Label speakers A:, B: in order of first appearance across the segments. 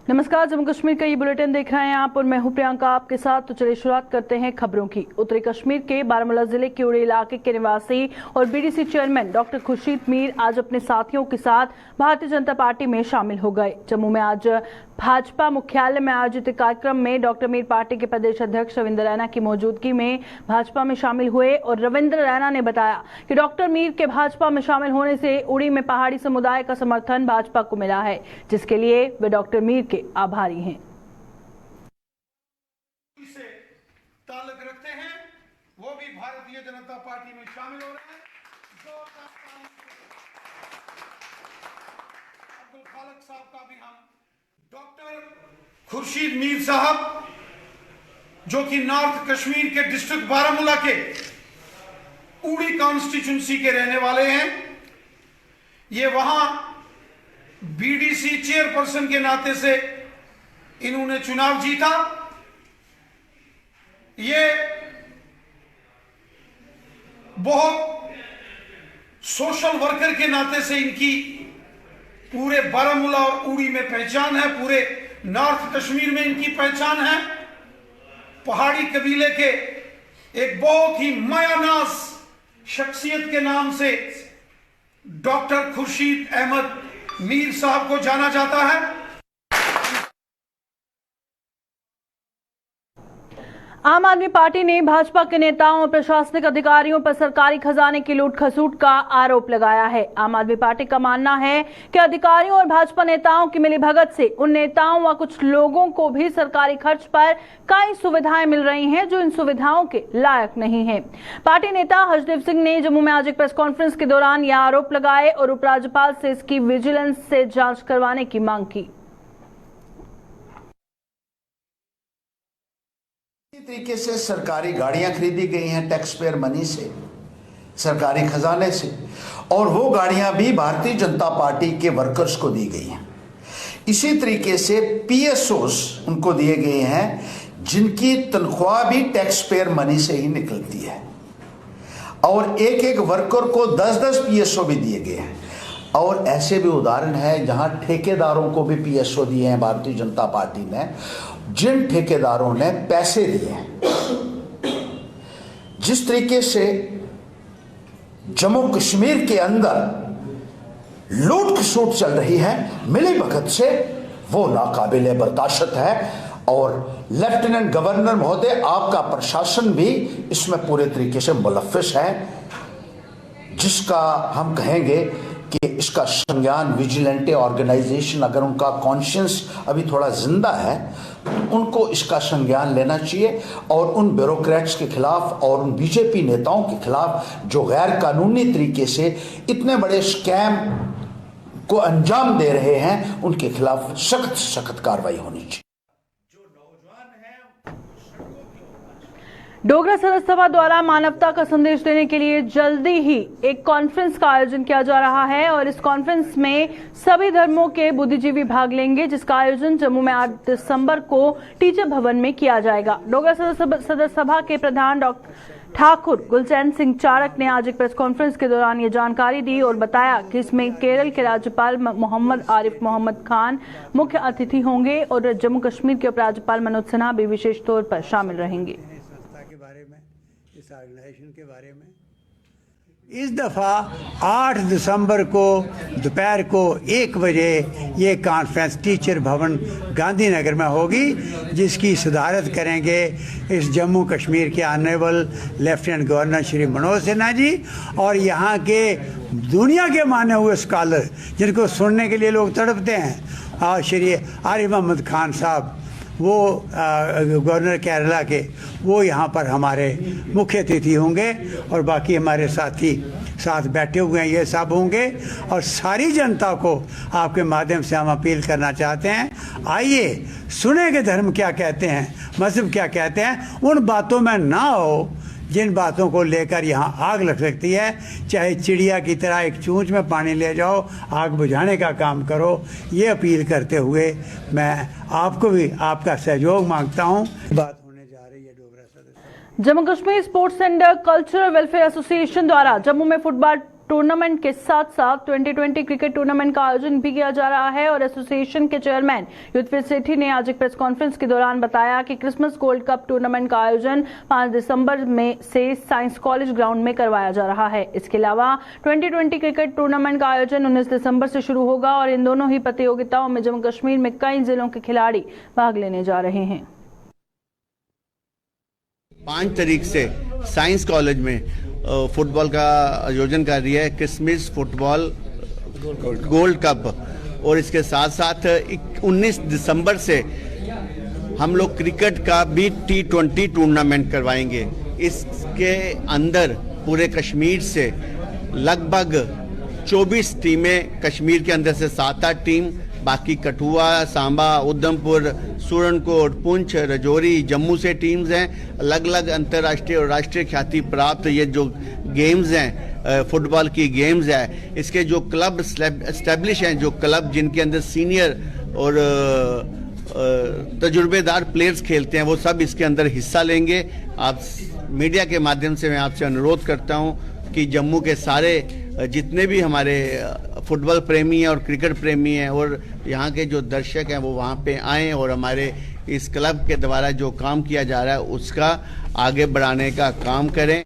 A: नमस्कार, जम्मू कश्मीर का ये बुलेटिन देख रहे हैं आप और मैं हूं प्रियंका आपके साथ। तो चलिए शुरुआत करते हैं खबरों की। उत्तरी कश्मीर के बारामूला जिले के उड़ी इलाके के निवासी और BDC chairman doctor Khurshid Mir आज अपने साथियों के साथ भारतीय जनता पार्टी में शामिल हो गए। जम्मू में आज भाजपा मुख्यालय में आयोजित कार्यक्रम में डॉक्टर मीर पार्टी के प्रदेश अध्यक्ष रविंद्र रैना की मौजूदगी में भाजपा में शामिल हुए और रविंद्र रैना ने बताया कि डॉक्टर मीर के भाजपा में शामिल होने से उड़ी में पहाड़ी समुदाय का समर्थन भाजपा को मिला है, जिसके लिए वे डॉक्टर मीर के आभारी हैं।
B: से ताल्लुक रखते हैं, वो भी भारतीय जनता पार्टी में शामिल हो रहे हैं। अब्दुल खालिक साहब का भी हम डॉक्टर खुर्शीद मीर साहब जो कि नॉर्थ कश्मीर के डिस्ट्रिक्ट बारामूला के उड़ी कॉन्स्टिट्यूंसी के रहने वाले हैं। ये वहां बीडीसी चेयरपर्सन के नाते से इन्होंने चुनाव जीता। ये बहुत सोशल वर्कर के नाते से इनकी पूरे बारामूला और उड़ी में पहचान है, पूरे नॉर्थ कश्मीर में इनकी पहचान है। पहाड़ी कबीले के एक बहुत ही मायानाज शख्सियत के नाम से डॉक्टर खुर्शीद अहमद मीर साहब को जाना जाता है।
A: आम आदमी पार्टी ने भाजपा के नेताओं और प्रशासनिक अधिकारियों पर सरकारी खजाने की लूट खसूट का आरोप लगाया है। आम आदमी पार्टी का मानना है कि अधिकारियों और भाजपा नेताओं की मिलीभगत से उन नेताओं व कुछ लोगों को भी सरकारी खर्च पर कई सुविधाएं मिल रही हैं जो इन सुविधाओं के लायक नहीं है। पार्टी नेता हर्षदेव सिंह ने जम्मू में आज एक प्रेस कॉन्फ्रेंस के दौरान यह आरोप लगाए और उपराज्यपाल से इसकी विजिलेंस से जांच करवाने की मांग की।
C: इसी तरीके से सरकारी गाड़ियां खरीदी गई हैं टैक्स पेयर मनी से, सरकारी खजाने से, और वो गाड़ियां भी भारतीय जनता पार्टी के वर्कर्स को दी गई हैं। इसी तरीके से पीएसओस उनको दिए गए हैं जिनकी तनख्वाह भी टैक्स पेयर मनी से ही निकलती है, और एक एक वर्कर को 10-10 पीएसओ भी दिए गए हैं। और ऐसे भी उदाहरण है जहां ठेकेदारों को भी पीएसओ दिए हैं भारतीय जनता पार्टी ने, जिन ठेकेदारों ने पैसे दिए हैं। जिस तरीके से जम्मू कश्मीर के अंदर लूट खसूट चल रही है मिलीभगत से, वो नाकाबिले बर्दाश्त है। और लेफ्टिनेंट गवर्नर महोदय, आपका प्रशासन भी इसमें पूरे तरीके से मुलव्विस है, जिसका हम कहेंगे कि इसका संज्ञान विजिलेंटे ऑर्गेनाइजेशन, अगर उनका कॉन्शियंस अभी थोड़ा जिंदा है तो उनको इसका संज्ञान लेना चाहिए और उन ब्यूरोक्रेट्स के खिलाफ और उन बीजेपी नेताओं के खिलाफ जो गैर कानूनी तरीके से इतने बड़े स्कैम को अंजाम दे रहे हैं, उनके खिलाफ सख्त सख्त कार्रवाई होनी चाहिए।
A: डोगरा सदस्य सभा द्वारा मानवता का संदेश देने के लिए जल्दी ही एक कॉन्फ्रेंस का आयोजन किया जा रहा है और इस कॉन्फ्रेंस में सभी धर्मों के बुद्धिजीवी भाग लेंगे, जिसका आयोजन जम्मू में 8 दिसंबर को टीचर भवन में किया जाएगा। डोगरा सदस्य सभा के प्रधान डॉक्टर ठाकुर गुलचैन सिंह चारक ने आज एक प्रेस कॉन्फ्रेंस के दौरान ये जानकारी दी और बताया कि इसमें केरल के राज्यपाल मोहम्मद आरिफ मोहम्मद खान मुख्य अतिथि होंगे और जम्मू कश्मीर के उपराज्यपाल मनोज सिन्हा भी विशेष तौर पर शामिल रहेंगे।
D: इस ऑर्गेनाइजेशन के बारे में इस दफ़ा 8 दिसंबर को दोपहर को 1 बजे ये कॉन्फ्रेंस टीचर भवन गांधीनगर में होगी, जिसकी सदारत करेंगे इस जम्मू कश्मीर के honourable lieutenant governor Shri Manoj Sinha ji, और यहाँ के दुनिया के माने हुए स्कॉलर जिनको सुनने के लिए लोग तड़पते हैं, और श्री आरिफ मोहम्मद खान साहब, वो गवर्नर केरला के, वो यहाँ पर हमारे मुख्य अतिथि होंगे और बाकी हमारे साथी साथ बैठे हुए हैं, ये सब होंगे। और सारी जनता को आपके माध्यम से हम अपील करना चाहते हैं, आइए सुने कि धर्म क्या कहते हैं, मजहब क्या कहते हैं, उन बातों में ना हो जिन बातों को लेकर यहाँ आग लग सकती है। चाहे चिड़िया की तरह एक चूंच में पानी ले जाओ, आग बुझाने का काम करो। ये अपील करते हुए मैं आपको भी आपका सहयोग मांगता हूँ। बात होने जा रही है डोगरा सदस्य।
A: Jammu Kashmir sports and cultural welfare association द्वारा जम्मू में टूर्नामेंट के साथ साथ 2020 क्रिकेट टूर्नामेंट का आयोजन भी किया जा रहा है और एसोसिएशन के चेयरमैन युद्धवीर सेठी ने आज एक प्रेस कॉन्फ्रेंस के दौरान बताया कि क्रिसमस गोल्ड कप टूर्नामेंट का आयोजन 5 दिसंबर में से साइंस कॉलेज ग्राउंड में करवाया जा रहा है। इसके अलावा 2020 क्रिकेट टूर्नामेंट का आयोजन 19 दिसंबर से शुरू होगा और इन दोनों ही प्रतियोगिताओं में जम्मू कश्मीर में कई जिलों के खिलाड़ी भाग लेने जा रहे हैं।
E: 5 तारीख से साइंस कॉलेज में फुटबॉल का आयोजन कर रही है क्रिसमस फुटबॉल गोल्ड कप, और इसके साथ साथ 19 दिसंबर से हम लोग क्रिकेट का भी T20 टूर्नामेंट करवाएंगे। इसके अंदर पूरे कश्मीर से लगभग 24 टीमें, कश्मीर के अंदर से 7-8 टीम, बाकी कठुआ, सांबा, उधमपुर, सुरनकोट, पुंछ, रजौरी, जम्मू से टीम्स हैं। अलग अलग अंतर्राष्ट्रीय और राष्ट्रीय ख्याति प्राप्त ये जो गेम्स हैं, फुटबॉल की गेम्स है, इसके जो क्लब एस्टेब्लिश हैं, जो क्लब जिनके अंदर सीनियर और तजुर्बेदार प्लेयर्स खेलते हैं, वो सब इसके अंदर हिस्सा लेंगे। आप मीडिया के माध्यम से मैं आपसे अनुरोध करता हूं कि जम्मू के सारे जितने भी हमारे फुटबॉल प्रेमी हैं और क्रिकेट प्रेमी हैं और यहाँ के जो दर्शक हैं वो वहाँ पे आएँ और हमारे इस क्लब के द्वारा जो काम किया जा रहा है उसका आगे बढ़ाने का काम करें।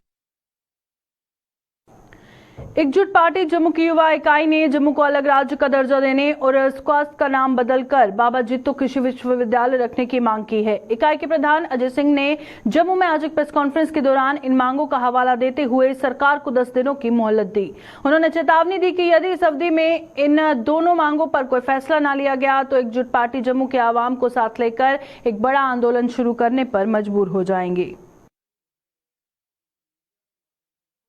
A: एकजुट पार्टी जम्मू की युवा इकाई ने जम्मू को अलग राज्य का दर्जा देने और स्क्वास्ट का नाम बदलकर बाबा जीतो कृषि विश्वविद्यालय रखने की मांग की है। इकाई के प्रधान अजय सिंह ने जम्मू में आज एक प्रेस कॉन्फ्रेंस के दौरान इन मांगों का हवाला देते हुए सरकार को 10 दिनों की मोहलत दी। उन्होंने चेतावनी दी कि यदि इस अवधि में इन दोनों मांगों पर कोई फैसला न लिया गया तो एकजुट पार्टी जम्मू के आवाम को साथ लेकर एक बड़ा आंदोलन शुरू करने पर मजबूर हो जाएंगे।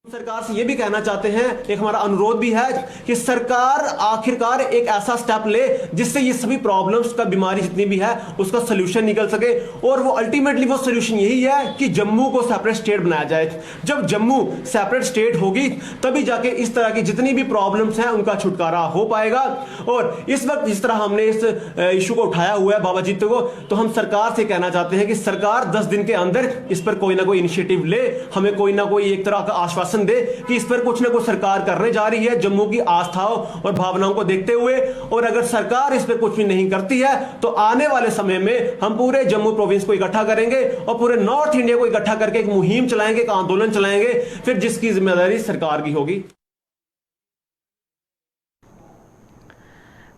F: सरकार से ये भी कहना चाहते हैं, एक हमारा अनुरोध भी है कि सरकार आखिरकार एक ऐसा स्टेप ले जिससे ये सभी प्रॉब्लम्स का, बीमारी जितनी भी है उसका सोल्यूशन निकल सके, और वो अल्टीमेटली वो सोल्यूशन यही है कि जम्मू को सेपरेट स्टेट बनाया जाए। जब जम्मू सेपरेट स्टेट होगी तभी जाके इस तरह की जितनी भी प्रॉब्लम्स हैं उनका छुटकारा हो पाएगा। और इस वक्त जिस तरह हमने इस इशू को उठाया हुआ है बाबा जीतो को, तो हम सरकार से कहना चाहते हैं कि सरकार 10 दिन के अंदर इस पर कोई ना कोई इनिशिएटिव ले, हमें कोई ना कोई एक तरह का आश्वासन दे कि इस पर कुछ ना कुछ सरकार करने जा रही है जम्मू की आस्थाओं और भावनाओं को देखते हुए। और अगर सरकार इस पर कुछ भी नहीं करती है तो आने वाले समय में हम पूरे जम्मू प्रोविंस को इकट्ठा करेंगे और पूरे नॉर्थ इंडिया को इकट्ठा करके एक मुहिम चलाएंगे, एक आंदोलन चलाएंगे, फिर जिसकी जिम्मेदारी सरकार की होगी।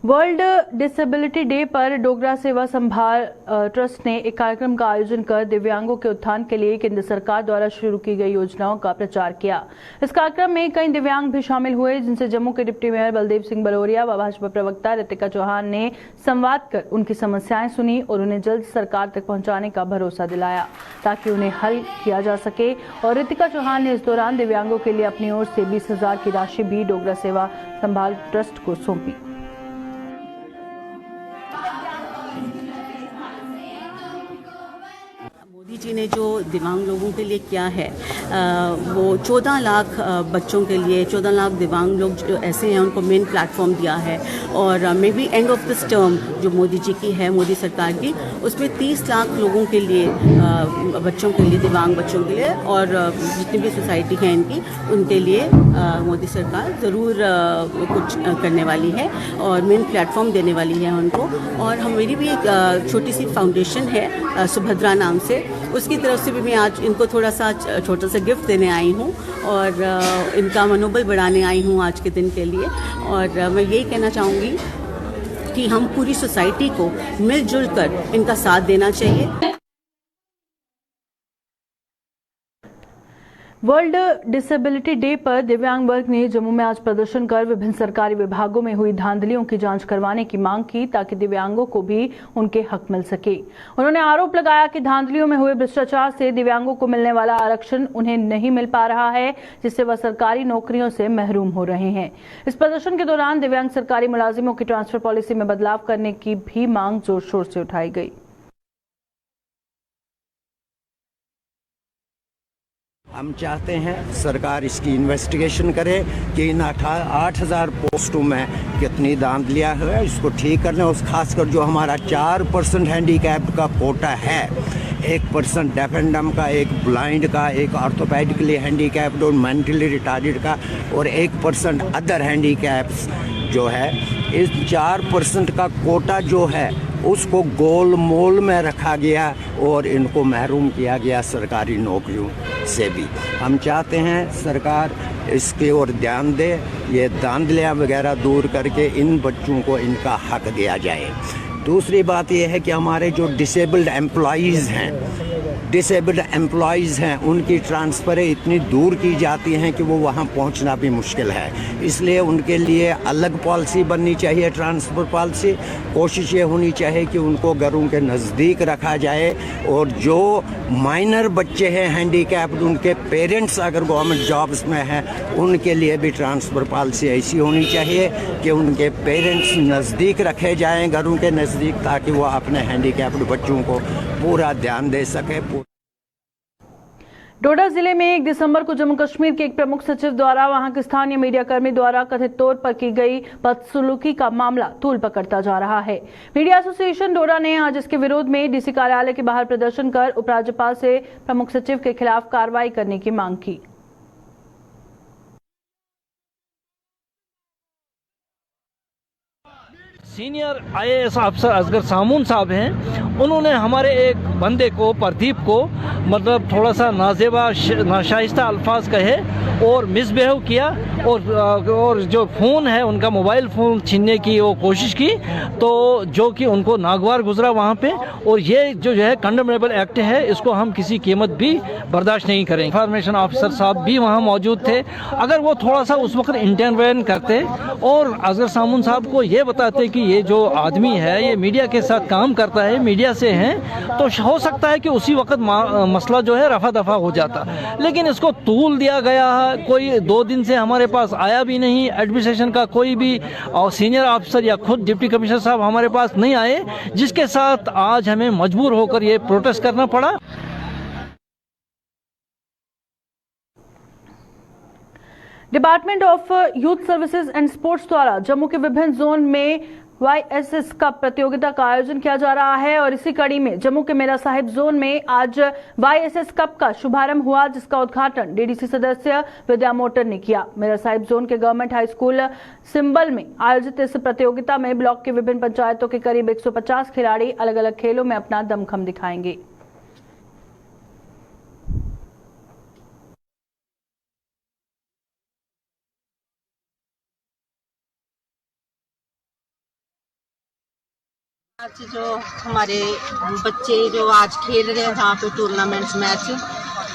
A: वर्ल्ड डिसेबिलिटी डे पर डोगरा सेवा संभाल ट्रस्ट ने एक कार्यक्रम का आयोजन कर दिव्यांगों के उत्थान के लिए केंद्र सरकार द्वारा शुरू की गई योजनाओं का प्रचार किया। इस कार्यक्रम में कई दिव्यांग भी शामिल हुए, जिनसे जम्मू के डिप्टी मेयर बलदेव सिंह बरोरिया व भाजपा प्रवक्ता रितिका चौहान ने संवाद कर उनकी समस्याएं सुनी और उन्हें जल्द सरकार तक पहुंचाने का भरोसा दिलाया ताकि उन्हें हल किया जा सके। और रितिका चौहान ने इस दौरान दिव्यांगों के लिए अपनी ओर से 20,000 की राशि भी डोगरा सेवा संभाल ट्रस्ट को सौंपी।
G: मोदी जी ने जो दिव्यांग लोगों के लिए किया है वो 14 लाख बच्चों के लिए, 14 लाख दिव्यांग लोग जो ऐसे हैं उनको मेन प्लेटफॉर्म दिया है। और may be end of this term जो मोदी जी की है, मोदी सरकार की, उसमें 30 लाख लोगों के लिए, बच्चों के लिए, दिव्यांग बच्चों के लिए और जितनी भी सोसाइटी है इनकी, उनके लिए मोदी सरकार ज़रूर कुछ करने वाली है और मेन प्लेटफॉर्म देने वाली है उनको। और मेरी भी एक छोटी सी फाउंडेशन है सुभद्रा नाम से, उसकी तरफ से भी मैं आज इनको थोड़ा सा छोटा सा गिफ्ट देने आई हूँ और इनका मनोबल बढ़ाने आई हूँ आज के दिन के लिए। और मैं यही कहना चाहूँगी कि हम पूरी सोसाइटी को मिलजुल कर इनका साथ देना चाहिए।
A: वर्ल्ड डिसेबिलिटी डे पर दिव्यांग वर्ग ने जम्मू में आज प्रदर्शन कर विभिन्न सरकारी विभागों में हुई धांधलियों की जांच करवाने की मांग की ताकि दिव्यांगों को भी उनके हक मिल सके। उन्होंने आरोप लगाया कि धांधलियों में हुए भ्रष्टाचार से दिव्यांगों को मिलने वाला आरक्षण उन्हें नहीं मिल पा रहा है, जिससे वह सरकारी नौकरियों से महरूम हो रहे हैं। इस प्रदर्शन के दौरान दिव्यांग सरकारी मुलाजिमों की ट्रांसफर पॉलिसी में बदलाव करने की भी मांग जोर शोर से उठाई गई।
H: हम चाहते हैं सरकार इसकी इन्वेस्टिगेशन करे कि इन 8,000 पोस्टों में कितनी धांधलियां है, इसको ठीक करना। उस खासकर जो हमारा 4% हैंडीकैप्ड का कोटा है, 1% डेफ एंड डम का, एक ब्लाइंड का, एक ऑर्थोपेडिकली हैंडीकैप्ड और मेंटली रिटार्डेड का, और 1% अदर हैंडीकैप्स जो है। इस 4% का कोटा जो है उसको गोल मोल में रखा गया और इनको महरूम किया गया सरकारी नौकरियों से भी। हम चाहते हैं सरकार इसके ओर ध्यान दे, ये धांधलियाँ वगैरह दूर करके इन बच्चों को इनका हक दिया जाए। दूसरी बात यह है कि हमारे जो डिसेबल्ड एम्प्लॉइज़ हैं उनकी ट्रांसफ़रें इतनी दूर की जाती हैं कि वो वहाँ पहुँचना भी मुश्किल है, इसलिए उनके लिए अलग पॉलिसी बननी चाहिए, ट्रांसफ़र पॉलिसी। कोशिश ये होनी चाहिए कि उनको घरों के नज़दीक रखा जाए, और जो माइनर बच्चे हैं हैंडीकैप्ड, उनके पेरेंट्स अगर गवर्नमेंट जॉब्स में हैं उनके लिए भी ट्रांसफ़र पॉलिसी ऐसी होनी चाहिए कि उनके पेरेंट्स नज़दीक रखे जाएँ घरों के नज़दीक, ताकि वो अपने हैंडीकैप्ड बच्चों को पूरा ध्यान दे सके।
A: डोडा जिले में 1 दिसंबर को जम्मू कश्मीर के एक प्रमुख सचिव द्वारा वहां के स्थानीय मीडिया कर्मी द्वारा कथित तौर पर की गई बदसलूकी का मामला तूल पकड़ता जा रहा है। मीडिया एसोसिएशन डोडा ने आज इसके विरोध में डीसी कार्यालय के बाहर प्रदर्शन कर उपराज्यपाल से प्रमुख सचिव के खिलाफ कार्रवाई करने की मांग की।
I: सीनियर आईएएस अफसर असगर सामून साहब हैं, उन्होंने हमारे एक बंदे को, प्रदीप को, मतलब थोड़ा सा नाजेबा नाशाइस्ता अल्फाज कहे और मिसबिहेव किया, और जो फ़ोन है उनका मोबाइल फ़ोन छीनने की वो कोशिश की, तो जो कि उनको नागवार गुजरा वहाँ पे। और ये जो है कंडेमेबल एक्ट है, इसको हम किसी कीमत भी बर्दाश्त नहीं करेंगे। इंफॉर्मेशन ऑफिसर साहब भी वहाँ मौजूद थे, अगर वो थोड़ा सा उस वक्त इंटरवेन करते और असगर सामून साहब को ये बताते कि ये जो आदमी है ये मीडिया के साथ काम करता है, मीडिया से हैं, तो हो सकता है कि उसी वक्त मसला जो है रफा दफा हो जाता। लेकिन इसको तूल दिया गया है, कोई 2 दिन से हमारे पास आया भी नहीं, एडमिनिस्ट्रेशन का कोई भी और सीनियर ऑफिसर या खुद डिप्टी कमिश्नर साहब हमारे पास नहीं आए, जिसके साथ आज हमें मजबूर होकर ये प्रोटेस्ट करना पड़ा।
A: Department of youth services and sports द्वारा जम्मू के विभिन्न जोन में YSS कप प्रतियोगिता का आयोजन किया जा रहा है, और इसी कड़ी में जम्मू के मेरा साहिब जोन में आज YSS कप का शुभारंभ हुआ, जिसका उद्घाटन डीडीसी सदस्य विद्या मोटर ने किया। मेरा साहिब जोन के गवर्नमेंट हाई स्कूल सिंबल में आयोजित इस प्रतियोगिता में ब्लॉक की विभिन्न पंचायतों के करीब 150 खिलाड़ी अलग अलग खेलों में अपना दमखम दिखाएंगे।
J: आज जो हमारे बच्चे जो आज खेल रहे हैं जहाँ पे टूर्नामेंट्स मैच,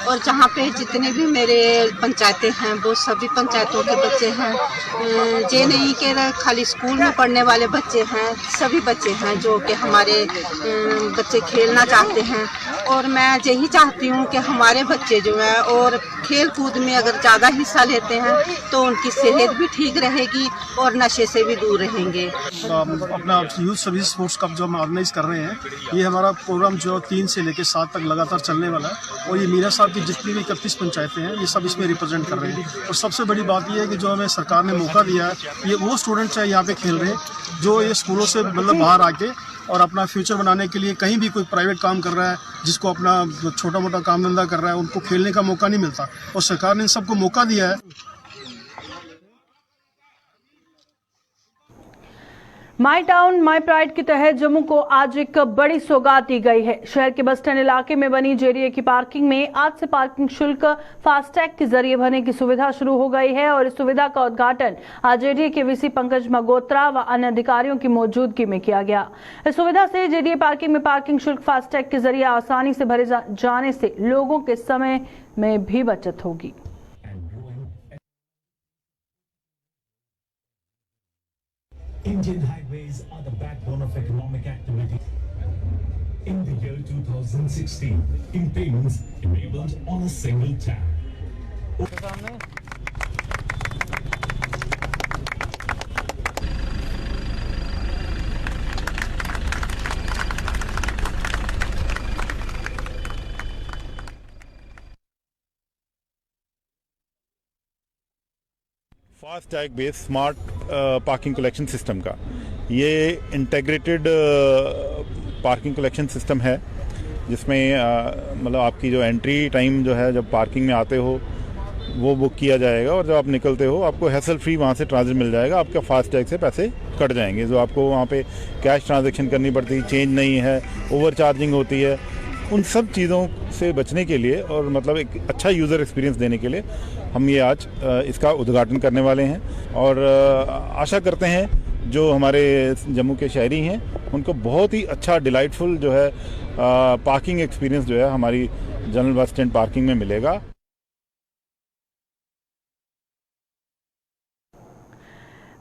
J: और जहाँ पे जितने भी मेरे पंचायतें हैं वो सभी पंचायतों के बच्चे हैं। ये नहीं कि खाली स्कूल में पढ़ने वाले बच्चे हैं, सभी बच्चे हैं जो कि हमारे बच्चे खेलना चाहते हैं। और मैं यही चाहती हूँ कि हमारे बच्चे जो हैं और खेल कूद में अगर ज़्यादा हिस्सा लेते हैं तो उनकी सेहत भी ठीक रहेगी और नशे से भी दूर रहेंगे।
K: अपना यूथ सर्विस स्पोर्ट्स कप जो हम ऑर्गेनाइज कर रहे हैं, ये हमारा प्रोग्राम जो 3 से लेकर 7 तक लगातार चलने वाला है, और ये मीरा साहब की जितनी भी 31 पंचायतें हैं ये सब इसमें रिप्रेजेंट कर रहे हैं। और सबसे बड़ी बात ये है कि जो हमें सरकार ने मौका दिया है, ये वो स्टूडेंट्स हैं यहाँ पे खेल रहे हैं जो ये स्कूलों से मतलब बाहर आके और अपना फ्यूचर बनाने के लिए कहीं भी कोई प्राइवेट काम कर रहा है, जिसको अपना छोटा मोटा काम धंधा कर रहा है, उनको खेलने का मौका नहीं मिलता, और सरकार ने इन सबको मौका दिया है।
A: माई टाउन माई प्राइड के तहत जम्मू को आज एक बड़ी सौगात दी गई है। शहर के बस स्टैंड इलाके में बनी जेडीए की पार्किंग में आज से पार्किंग शुल्क फास्टैग के जरिए भरने की सुविधा शुरू हो गई है, और इस सुविधा का उद्घाटन आज जेडीए के वीसी पंकज मगोत्रा व अन्य अधिकारियों की मौजूदगी में किया गया। इस सुविधा से जेडीए पार्किंग में पार्किंग शुल्क फास्टैग के जरिए आसानी से भरे जाने से लोगों के समय में भी बचत होगी।
L: Indian highways are the backbone of economic activity. In the year 2016, in payments enabled on a single tap.
M: Fast tag based smart parking collection system का ये इंटीग्रेटेड पार्किंग कलेक्शन सिस्टम है, जिसमें मतलब आपकी जो एंट्री टाइम जो है जब पार्किंग में आते हो वो बुक किया जाएगा, और जब आप निकलते हो आपको हैसल फ्री वहाँ से ट्रांजिट मिल जाएगा, आपका फास्टैग से पैसे कट जाएंगे। जो आपको वहाँ पे कैश ट्रांजैक्शन करनी पड़ती, चेंज नहीं है, ओवर चार्जिंग होती है, उन सब चीज़ों से बचने के लिए और मतलब एक अच्छा यूज़र एक्सपीरियंस देने के लिए हम ये आज इसका उद्घाटन करने वाले हैं। और आशा करते हैं जो हमारे जम्मू के शहरी हैं उनको बहुत ही अच्छा डिलाइटफुल जो है पार्किंग एक्सपीरियंस जो है हमारी जनरल बस स्टैंड पार्किंग में मिलेगा।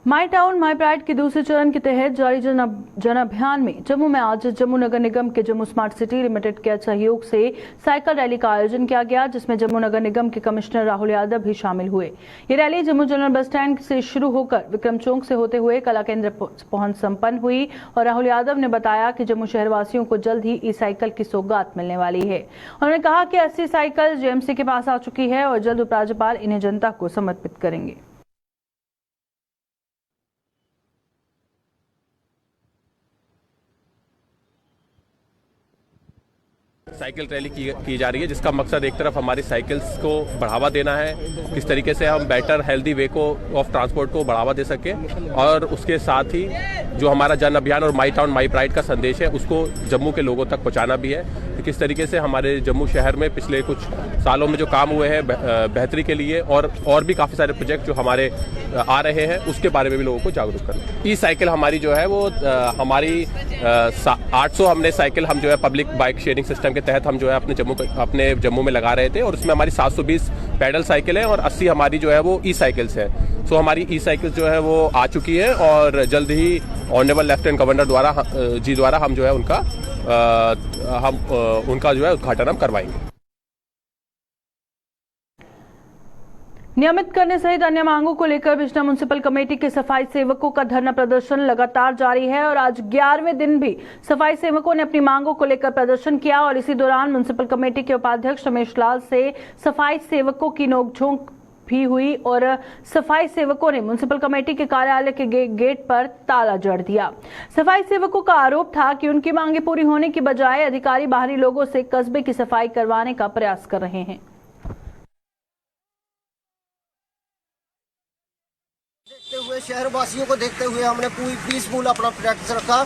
A: माई टाउन माई प्राइड के दूसरे चरण के तहत जारी जन अभियान में जम्मू में आज जम्मू नगर निगम के जम्मू स्मार्ट सिटी लिमिटेड के सहयोग से साइकिल रैली का आयोजन किया गया, जिसमें जम्मू नगर निगम के कमिश्नर राहुल यादव भी शामिल हुए। ये rally Jammu general bus stand से शुरू होकर विक्रम चौक से होते हुए कला केंद्र पहुंच संपन्न हुई और राहुल यादव ने बताया कि जम्मू शहरवासियों को जल्द ही ई साइकिल की सौगात मिलने वाली है। उन्होंने कहा कि 80 साइकिल जेएमसी के पास आ चुकी है और जल्द उपराज्यपाल इन्हें जनता को समर्पित करेंगे।
N: साइकिल रैली की जा रही है, जिसका मकसद एक तरफ हमारी साइकिल्स को बढ़ावा देना है, किस तरीके से हम बेटर हेल्दी वे को ऑफ ट्रांसपोर्ट को बढ़ावा दे सके, और उसके साथ ही जो हमारा जन अभियान और माई टाउन माई प्राइड का संदेश है उसको जम्मू के लोगों तक पहुंचाना भी है। तो किस तरीके से हमारे जम्मू शहर में पिछले कुछ सालों में जो काम हुए हैं बेहतरी के लिए और भी काफ़ी सारे प्रोजेक्ट जो हमारे आ रहे हैं उसके बारे में भी लोगों को जागरूक करना। ई साइकिल हमारी जो है वो हमारी 800 हमने साइकिल हम जो है पब्लिक बाइक शेयरिंग सिस्टम के तहत हम जो है अपने जम्मू में लगा रहे थे, और उसमें हमारी 720 पैडल साइकिल है और 80 हमारी जो है वो ई साइकिल्स है। सो हमारी ई साइकिल जो है वो आ चुकी है और जल्द ही ऑनरेबल लेफ्टिनेंट गवर्नर द्वारा हम जो है उनका जो है उद्घाटन हम करवाएंगे।
A: नियमित करने सहित अन्य मांगों को लेकर बिजना म्युनिसिपल कमेटी के सफाई सेवकों का धरना प्रदर्शन लगातार जारी है और आज 11वें दिन भी सफाई सेवकों ने अपनी मांगों को लेकर प्रदर्शन किया और इसी दौरान म्युनिसिपल कमेटी के उपाध्यक्ष रमेश लाल से सफाई सेवकों की नोकझोंक भी हुई और सफाई सेवकों ने म्युनिसिपल कमेटी के कार्यालय के गेट पर ताला जड़ दिया। सफाई सेवकों का आरोप था कि उनकी मांगे पूरी होने की बजाय अधिकारी बाहरी लोगों से कस्बे की सफाई करवाने का प्रयास कर रहे हैं।
O: शहरवासियों को देखते हुए हमने पूरी पीसफुल अपना प्रैक्टिस रखा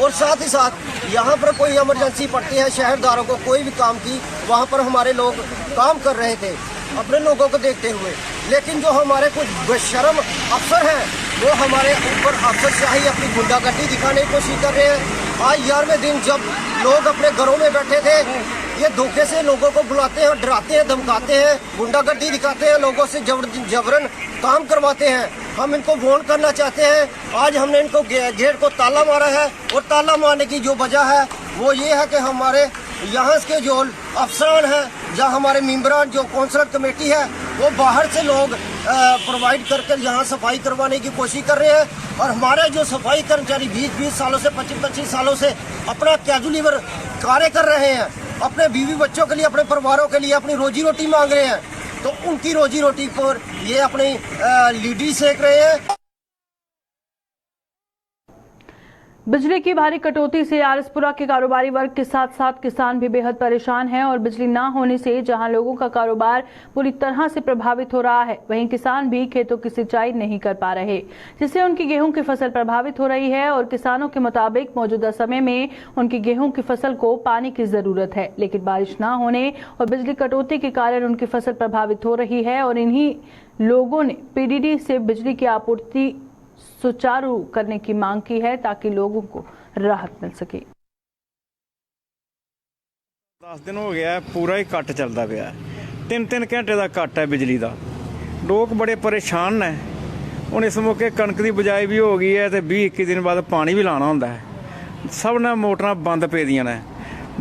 O: और साथ ही साथ यहाँ पर कोई इमरजेंसी पड़ती है शहरदारों को कोई भी काम की, वहाँ पर हमारे लोग काम कर रहे थे अपने लोगों को देखते हुए। लेकिन जो हमारे कुछ बेशर्म अफसर हैं वो हमारे ऊपर अफसरशाही अपनी गुंडागर्दी दिखाने की कोशिश कर रहे हैं। आज 11वें दिन जब लोग अपने घरों में बैठे थे, ये धोखे से लोगों को बुलाते हैं, डराते हैं, धमकाते हैं, गुंडागर्दी दिखाते हैं, लोगों से जबरन काम करवाते हैं। हम इनको वार्न करना चाहते हैं। आज हमने इनको गेट को ताला मारा है और ताला मारने की जो वजह है वो ये है कि हमारे यहाँ के जो अफसरान हैं या हमारे मेंबरान जो कौंसलर कमेटी है वो बाहर से लोग प्रोवाइड करके यहाँ सफाई करवाने की कोशिश कर रहे हैं और हमारे जो सफाई कर्मचारी 20-20 सालों से 25-25 सालों से अपना कैजुअली कार्य कर रहे हैं, अपने बीवी बच्चों के लिए, अपने परिवारों के लिए अपनी रोजी रोटी मांग रहे हैं, तो उनकी रोजी रोटी पर ये अपनी लीडी सेक रहे हैं।
A: बिजली की भारी कटौती से आरएसपुरा के कारोबारी वर्ग के साथ साथ किसान भी बेहद परेशान हैं और बिजली न होने से जहां लोगों का कारोबार पूरी तरह से प्रभावित हो रहा है, वहीं किसान भी खेतों की सिंचाई नहीं कर पा रहे, जिससे उनकी गेहूं की फसल प्रभावित हो रही है। और किसानों के मुताबिक मौजूदा समय में उनकी गेहूं की फसल को पानी की जरूरत है, लेकिन बारिश न होने और बिजली कटौती के कारण उनकी फसल प्रभावित हो रही है और इन्हीं लोगों ने पीडीडी से बिजली की आपूर्ति सुचारू करने की मांग की है ताकि लोगों को राहत मिल सके।
P: 10 दिन हो गया पूरा ही कट चलता पाया, 3-3 घंटे का कट है बिजली का। लोग बड़े परेशान ने। हुण इस मौके कणक की बिजाई भी हो गई है तो 20-21 दिन बाद पानी भी लाना होंदा है। सब ने मोटरां बंद पे दियां ने,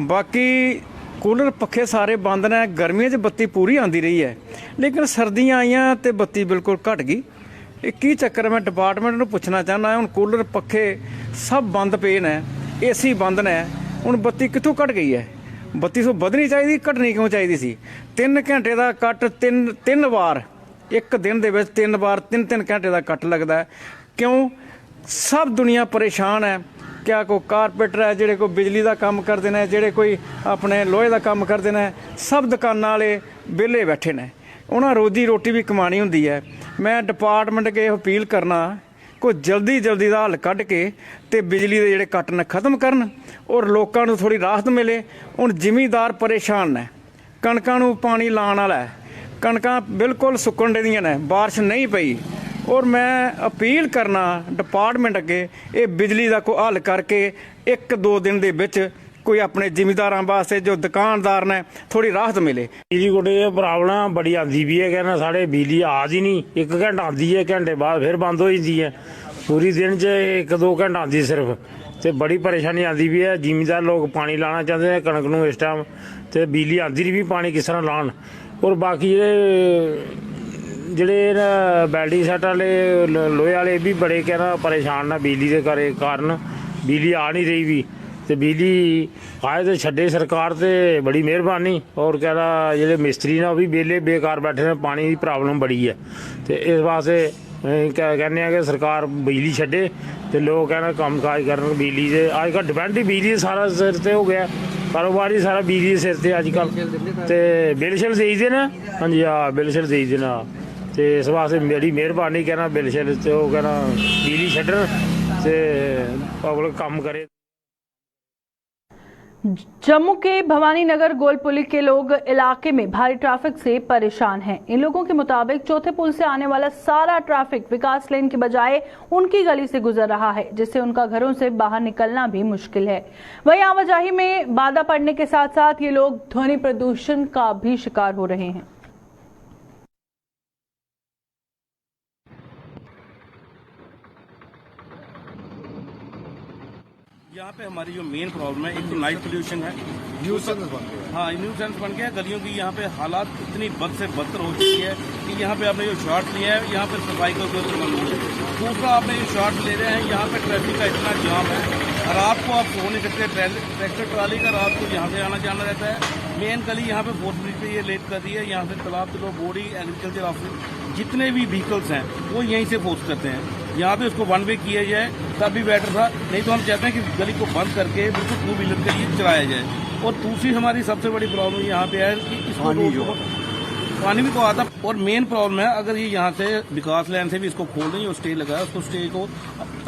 P: बाकी कूलर पखे सारे बंद ने। गर्मियों च बत्ती पूरी आती रही है, लेकिन सर्दियां आईयां तो बत्ती बिल्कुल घट गई। की चक्कर मैं डिपार्टमेंट नूं पुछना चाहना, हुण कूलर पखे सब बंद पे ने, एसी बंद ने, हुण बत्ती कित्थों घट गई है? बत्ती सो बधनी चाहिए, घटनी क्यों चाहिए सी? 3 घंटे का कट तीन बार एक दिन दे विच 3 बार 3-3 घंटे का कट लगता है। क्यों? सब दुनिया परेशान है। क्या कोई कारपेंटर है, ਜਿਹੜੇ ਕੋਈ ਬਿਜਲੀ ਦਾ ਕੰਮ ਕਰਦੇ ਨੇ, ਜਿਹੜੇ ਕੋਈ ਆਪਣੇ ਲੋਹੇ ਦਾ ਕੰਮ ਕਰਦੇ ਨੇ, ਸਭ ਦੁਕਾਨਾਂ ਵਾਲੇ ਵਿਹਲੇ ਬੈਠੇ ਨੇ। ਉਹਨਾਂ ਰੋਜੀ ਰੋਟੀ ਵੀ ਕਮਾਣੀ ਹੁੰਦੀ ਹੈ। ਮੈਂ ਡਿਪਾਰਟਮੈਂਟ ਅੱਗੇ ਅਪੀਲ ਕਰਨਾ ਕੋਈ ਜਲਦੀ ਦਾ ਹੱਲ ਕੱਢ ਕੇ ਤੇ ਬਿਜਲੀ ਦੇ ਜਿਹੜੇ ਕੱਟ ਨੇ ਖਤਮ ਕਰਨ ਔਰ ਲੋਕਾਂ ਨੂੰ ਥੋੜੀ ਰਾਹਤ ਮਿਲੇ। ਹੁਣ ਜ਼ਿਮੀਂਦਾਰ ਪਰੇਸ਼ਾਨ ਨੇ, ਕਣਕਾਂ ਨੂੰ ਪਾਣੀ ਲਾਉਣ ਵਾਲਾ ਹੈ, ਕਣਕਾਂ ਬਿਲਕੁਲ ਸੁੱਕਣ ਦੀਆਂ ਨੇ, ਬਾਰਿਸ਼ ਨਹੀਂ ਪਈ। ਔਰ ਮੈਂ ਅਪੀਲ ਕਰਨਾ ਡਿਪਾਰਟਮੈਂਟ ਅੱਗੇ ਇਹ ਬਿਜਲੀ ਦਾ ਕੋਈ ਹੱਲ ਕਰਕੇ 1-2 ਦਿਨ ਦੇ ਵਿੱਚ ਕੋਈ ਆਪਣੇ ਜ਼ਿਮੀਂਦਾਰਾਂ ਵਾਸਤੇ ਜੋ ਦੁਕਾਨਦਾਰ ਨੇ ਥੋੜੀ ਰਾਹਤ ਮਿਲੇ।
Q: ਬਿਜਲੀ ਕੋਟੇ ਪ੍ਰੋਬਲਮ ਬੜੀ ਆਉਂਦੀ ਵੀ ਹੈ, ਕਹਿੰਦਾ ਸਾਡੇ ਬਿਜਲੀ ਆ ਜੀ ਨਹੀਂ, 1 ਘੰਟਾ ਆਉਂਦੀ ਹੈ, ਘੰਟੇ ਬਾਅਦ ਫਿਰ ਬੰਦ ਹੋ ਜਾਂਦੀ ਹੈ। ਪੂਰੀ ਦਿਨ 'ਚ 1-2 ਘੰਟਾ ਆਉਂਦੀ ਸਿਰਫ, ਤੇ ਬੜੀ ਪਰੇਸ਼ਾਨੀ ਆਉਂਦੀ ਵੀ ਹੈ। ਜ਼ਿਮੀਂਦਾਰ ਲੋਕ ਪਾਣੀ ਲਾਉਣਾ ਚਾਹੁੰਦੇ ਨੇ ਕਣਕ ਨੂੰ ਇਸ ਟਾਈਮ, ਤੇ ਬਿਜਲੀ ਆਉਂਦੀ ਨਹੀਂ ਵੀ ਪਾਣੀ ਕਿਸ ਤਰ੍ਹਾਂ ਲਾਉਣ। ਔਰ ਬਾਕੀ ਜਿਹੜੇ ਬੈਲਡੀ ਸੈੱਟ ਵਾਲੇ ਲੋਹੇ ਵਾਲੇ ਵੀ ਬੜੇ ਕਹਿੰਦਾ ਪਰੇਸ਼ਾਨ ਨੇ ਬਿਜਲੀ ਦੇ ਕਾਰਨ, ਬਿਜਲੀ ਆ ਨਹੀਂ ਰਹੀ ਵੀ। ਤੇ ਬਿਜਲੀ ਆਏ ਤੇ ਛੱਡੇ ਸਰਕਾਰ ਤੇ ਬੜੀ ਮਿਹਰਬਾਨੀ। ਔਰ ਕਹਿੰਦਾ ਜਿਹੜੇ ਮਿਸਤਰੀ ਨੇ ਉਹ ਵੀ ਵਿਹਲੇ ਬੇਕਾਰ ਬੈਠੇ ਨੇ, ਪਾਣੀ ਦੀ ਪ੍ਰੋਬਲਮ ਬੜੀ ਹੈ। ਤੇ ਇਸ ਵਾਸਤੇ ਕਹਿੰਦੇ ਆ ਕਿ ਸਰਕਾਰ ਬਿਜਲੀ ਛੱਡੇ ਤੇ ਲੋਕ ਕਹਿੰਦਾ ਕੰਮ ਕਾਜ ਕਰਨ ਬਿਜਲੀ ਦੇ। ਅੱਜ ਕੱਲ੍ਹ ਡਿਪੈਂਡ ਹੀ ਬਿਜਲੀ ਸਾਰਾ ਸਿਰ ਤੇ ਹੋ ਗਿਆ, ਕਾਰੋਬਾਰ ਹੀ ਸਾਰਾ ਬਿਜਲੀ ਦੇ ਸਿਰ ਤੇ ਅੱਜ ਕੱਲ੍ਹ। ਤੇ ਬਿੱਲ ਸ਼ਿਲ ਦੇਈਦੇ ਨੇ, ਹਾਂਜੀ ਹਾਂ ਬਿੱਲ ਸ਼ਿਲ ਦੇਈਦੇ ਨੇ। ਤੇ ਇਸ ਵਾਸਤੇ ਮੇਰੀ ਮਿਹਰਬਾਨੀ ਕਹਿਣਾ ਬਿੱਲ ਸ਼ਿਲ ਤੇ ਉਹ ਕਹਿਣਾ ਬਿਜਲੀ ਛੱਡਣ ਤੇ ਪਬਲਿਕ ਕੰਮ करे।
A: जम्मू के भवानी नगर गोलपुली के लोग इलाके में भारी ट्रैफिक से परेशान हैं। इन लोगों के मुताबिक चौथे पुल से आने वाला सारा ट्रैफिक विकास लेन के बजाय उनकी गली से गुजर रहा है, जिससे उनका घरों से बाहर निकलना भी मुश्किल है। वहीं आवाजाही में बाधा पड़ने के साथ साथ ये लोग ध्वनि प्रदूषण का भी शिकार हो रहे हैं।
R: यहाँ पे हमारी जो मेन प्रॉब्लम है, एक तो नाइट पोल्यूशन है, हाँ न्यूसेंस बन गया। गलियों की यहाँ पे हालात इतनी बद से बदतर हो चुकी है कि यहाँ पे आपने जो शॉट लिया है यहाँ पे सफाई का कोई प्रबंध नहीं है। दूसरा आपने जो शॉट ले रहे हैं यहाँ पे ट्रैफिक का इतना जाम है, रात को आप सो नहीं सकते। ट्रैक्टर ट्राली का रात को यहाँ से आना जाना रहता है। मेन गली यहाँ पे 4 ब्रिज पे ये लेट कर दी है। यहाँ से तालाब तिलो बोरी एग्रीकल्चर ऑफिस जितने भी व्हीकल्स हैं वो यहीं से फोर्स करते हैं। यहाँ पे उसको 1 वे किया जाए तब भी बेटर था, नहीं तो हम चाहते हैं कि गली को बंद करके बिल्कुल 2 व्हीलर के लिए चलाया जाए। और दूसरी हमारी सबसे बड़ी प्रॉब्लम यहाँ पे है कि इसको पानी भी तो आता। और मेन प्रॉब्लम है अगर ये यहाँ से विकास लैन से भी इसको खोल दें, जो स्टे लगा है उसको स्टे को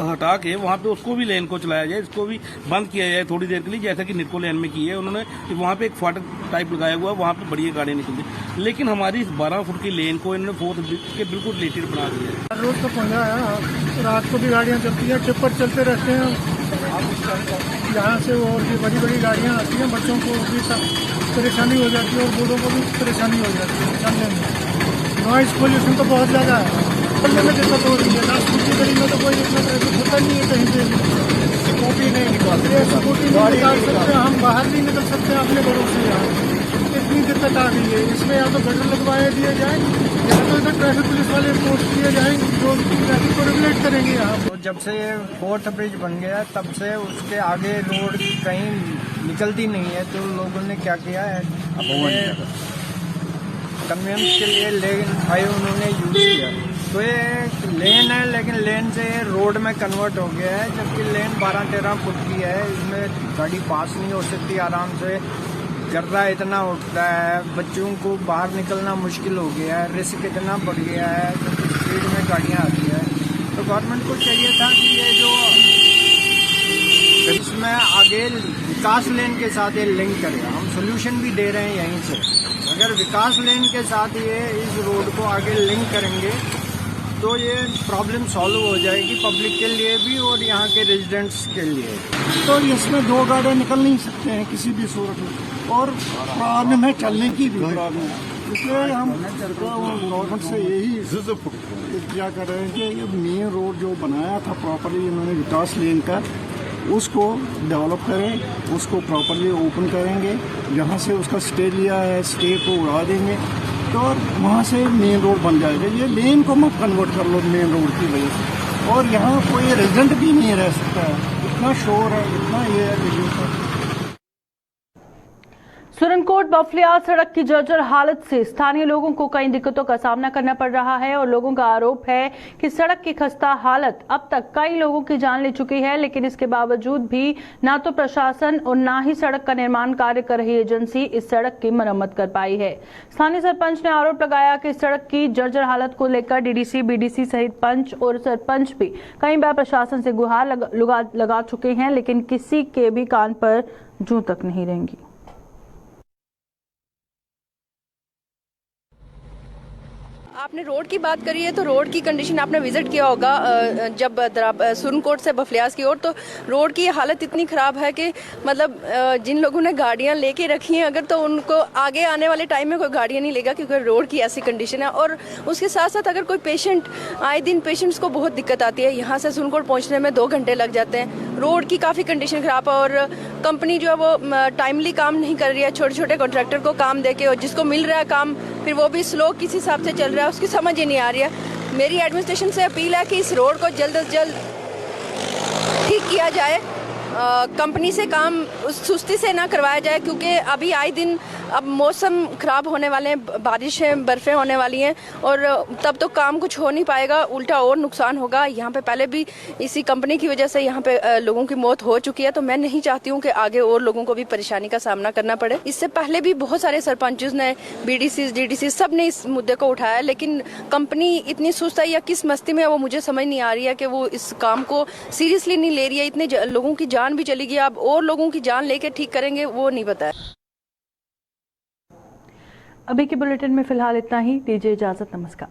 R: हटा के वहाँ पे उसको भी लेन को चलाया जाए, इसको भी बंद किया जाए थोड़ी देर के लिए, जैसा कि निको लैन में की है उन्होंने। वहाँ पे एक फाटक टाइप लगाया हुआ है, वहाँ पे बड़ी गाड़ियाँ निकलती, लेकिन हमारी इस 12 फुट की लेन को इन्होंने 4 ब्रिज के बिल्कुल रिलेटेड बना दिया है।
S: रोड तो पहुँचा है, रात को भी गाड़ियाँ चलती है, टिप्पर चलते रहते हैं यहाँ से, और भी बड़ी बड़ी गाड़ियाँ आती हैं, बच्चों को भी परेशानी हो जाती है और बूढ़ों को भी परेशानी हो जाती है चलने में। नॉइस पोल्यूशन तो बहुत ज़्यादा है, चलने में दिक्कत हो रही है। स्कूटी गली में तो कोई इतना ट्रैफिक होता नहीं है, कहीं पे स्कूटी नहीं निकालते, स्कूटी नहीं निकाल सकते, हम बाहर नहीं निकल सकते अपने घरों से। यहाँ इतनी दिक्कत आ गई है, इसमें या तो गटर लगवाए दिए जाए या तो इधर ट्रैफिक पुलिस वाले पोस्ट किए जाएंगे जो ट्रैफिक को रेगुलेट करेंगे। यहाँ
T: तो जब से 4th ब्रिज बन गया तब से उसके आगे रोड कहीं निकलती नहीं है, तो लोगों ने क्या किया है अपने कन्वेंस के लिए लेन भाई उन्होंने यूज किया। तो ये लेन है लेकिन लेन से रोड में कन्वर्ट हो गया है, जबकि लेन 12-13 फुट की है, इसमें गाड़ी पास नहीं हो सकती आराम से। गर्रा इतना उठता है, बच्चों को बाहर निकलना मुश्किल हो गया है, रिस्क इतना बढ़ गया है, क्योंकि स्पीड में गाड़ियाँ आती है। तो गवर्नमेंट को चाहिए था कि ये जो इसमें आगे विकास लेन के साथ ये लिंक करे। हम सोल्यूशन भी दे रहे हैं यहीं से, अगर विकास लेन के साथ ये इस रोड को आगे लिंक करेंगे तो ये प्रॉब्लम सॉल्व हो जाएगी पब्लिक के लिए भी और यहाँ के रेजिडेंट्स के लिए।
S: तो इसमें 2 गाड़ियाँ निकल नहीं सकते हैं किसी भी सूरत में, और प्रॉब्लम है चलने की भी प्रॉब्लम है। इसलिए हम गवर्नमेंट से यही क्या कर रहे हैं कि ये मेन रोड जो बनाया था प्रॉपरली इन्होंने विकास लेन का, उसको डेवलप करें, उसको प्रॉपरली ओपन करेंगे। जहाँ से उसका स्टे लिया है स्टे को उड़ा देंगे तो वहाँ से मेन रोड बन जाएगा। ये लेन को मत कन्वर्ट कर लो मेन रोड की वजह से, और यहाँ कोई रेजिडेंट भी नहीं रह सकता है, इतना शोर है, इतना ये है।
A: सुरनकोट बफलियाल सड़क की जर्जर हालत से स्थानीय लोगों को कई दिक्कतों का सामना करना पड़ रहा है और लोगों का आरोप है कि सड़क की खस्ता हालत अब तक कई लोगों की जान ले चुकी है, लेकिन इसके बावजूद भी ना तो प्रशासन और ना ही सड़क का निर्माण कार्य कर रही एजेंसी इस सड़क की मरम्मत कर पाई है। स्थानीय सरपंच ने आरोप लगाया कि सड़क की जर्जर हालत को लेकर डीडीसी, बीडीसी सहित पंच और सरपंच भी कई बार प्रशासन से गुहार लगा चुके हैं, लेकिन किसी के भी कान पर जूं तक नहीं रहेंगी।
U: आपने रोड की बात करी है तो रोड की कंडीशन आपने विजिट किया होगा जब सुरनकोट से बफलियास की ओर, तो रोड की हालत इतनी ख़राब है कि मतलब जिन लोगों ने गाड़ियां लेके रखी हैं अगर तो उनको आगे आने वाले टाइम में कोई गाड़ियां नहीं लेगा क्योंकि रोड की ऐसी कंडीशन है। और उसके साथ साथ अगर कोई पेशेंट आए दिन पेशेंट्स को बहुत दिक्कत आती है, यहाँ से सुरनकोट पहुँचने में 2 घंटे लग जाते हैं। रोड की काफ़ी कंडीशन ख़राब है और कंपनी जो है वो टाइमली काम नहीं कर रही है, छोटे छोटे कॉन्ट्रैक्टर को काम देके और जिसको मिल रहा है काम फिर वो भी स्लो किस हिसाब से चल रहा है उसकी समझ ही नहीं आ रही है। मेरी एडमिनिस्ट्रेशन से अपील है कि इस रोड को जल्द से जल्द ठीक किया जाए, कंपनी से काम उस सुस्ती से ना करवाया जाए क्योंकि अभी आए दिन अब मौसम ख़राब होने वाले हैं, बारिशें बर्फ़ें होने वाली हैं और तब तो काम कुछ हो नहीं पाएगा, उल्टा और नुकसान होगा। यहाँ पे पहले भी इसी कंपनी की वजह से यहाँ पे लोगों की मौत हो चुकी है, तो मैं नहीं चाहती हूँ कि आगे और लोगों को भी परेशानी का सामना करना पड़े। इससे पहले भी बहुत सारे सरपंचों ने, BDC, DDC सब ने इस मुद्दे को उठाया, लेकिन कंपनी इतनी सुस्त है या किस मस्ती में है वो मुझे समझ नहीं आ रही है कि वो इस काम को सीरियसली नहीं ले रही है। इतने लोगों की जान भी चली गई, अब और लोगों की जान लेके ठीक करेंगे वो नहीं पता है।
A: अभी के बुलेटिन में फिलहाल इतना ही, दीजिए इजाजत, नमस्कार।